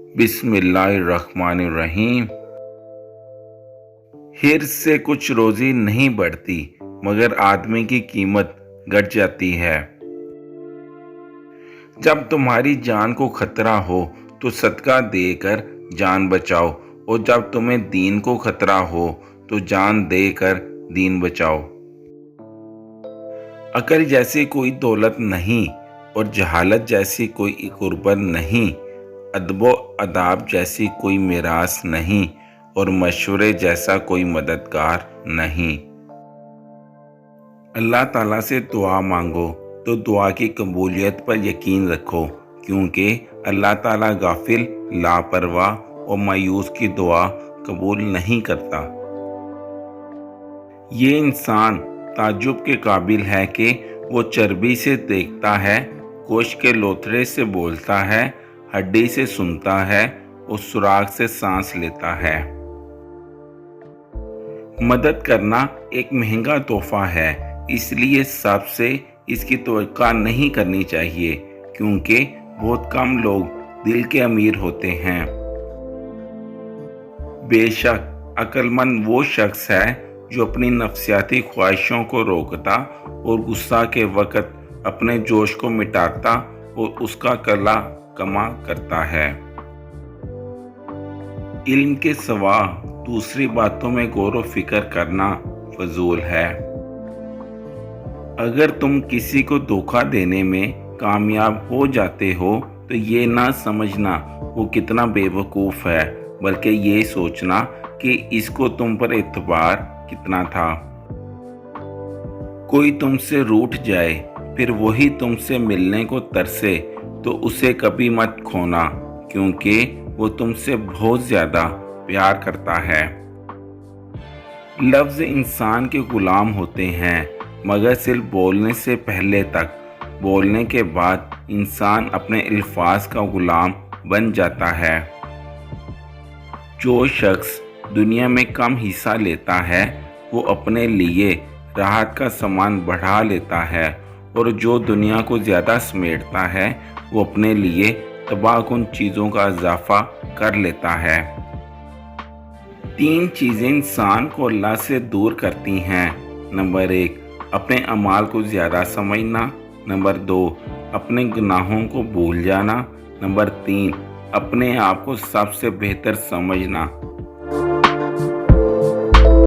बिस्मिल्लाहिर्रहमानिर्रहीम। हिर्स से कुछ रोजी नहीं बढ़ती मगर आदमी की कीमत घट जाती है। जब तुम्हारी जान को खतरा हो तो सदका देकर जान बचाओ, और जब तुम्हें दीन को खतरा हो तो जान देकर दीन बचाओ। अकल जैसी कोई दौलत नहीं और जहालत जैसी कोई कुर्बत नहीं, अदबो अदाब जैसी कोई मिरास नहीं और मशवरे जैसा कोई मददगार नहीं। अल्लाह ताला से दुआ मांगो तो दुआ की कबूलियत पर यकीन रखो, क्योंकि अल्लाह ताला गाफिल, लापरवाह और मायूस की दुआ कबूल नहीं करता। ये इंसान ताज्जुब के काबिल है कि वो चर्बी से देखता है, गोश्त के लोथड़े से बोलता है, हड्डी से सुनता है और सुराग से सांस लेता है। मदद करना एक महंगा तोहफा है, इसलिए सबसे इसकी तवक्को नहीं करनी चाहिए, क्योंकि बहुत कम लोग दिल के अमीर होते हैं। बेशक अक्लमंद वो शख्स है जो अपनी नफ्सियाती ख्वाहिशों को रोकता और गुस्सा के वक़्त अपने जोश को मिटाता और उसका कला कमा करता है। इल्म के सिवा दूसरी बातों में गौर व फिक्र करना फजूल है। अगर तुम किसी को धोखा देने में कामयाब हो जाते हो तो ये ना समझना वो कितना बेवकूफ़ है, बल्कि ये सोचना कि इसको तुम पर एतबार कितना था। कोई तुमसे रूठ जाए फिर वही तुमसे मिलने को तरसे तो उसे कभी मत खोना, क्योंकि वो तुमसे बहुत ज़्यादा प्यार करता है। लफ्ज़ इंसान के गुलाम होते हैं, मगर सिर्फ बोलने से पहले तक। बोलने के बाद इंसान अपने अल्फाज का गुलाम बन जाता है। जो शख्स दुनिया में कम हिस्सा लेता है वो अपने लिए राहत का सामान बढ़ा लेता है, और जो दुनिया को ज़्यादा समेटता है वो अपने लिए तबाहकुन चीज़ों का इजाफा कर लेता है। 3 चीज़ें इंसान को अल्लाह से दूर करती हैं। नंबर 1, अपने अमाल को ज़्यादा समझना। नंबर 2, अपने गुनाहों को भूल जाना। नंबर 3, अपने आप को सबसे बेहतर समझना।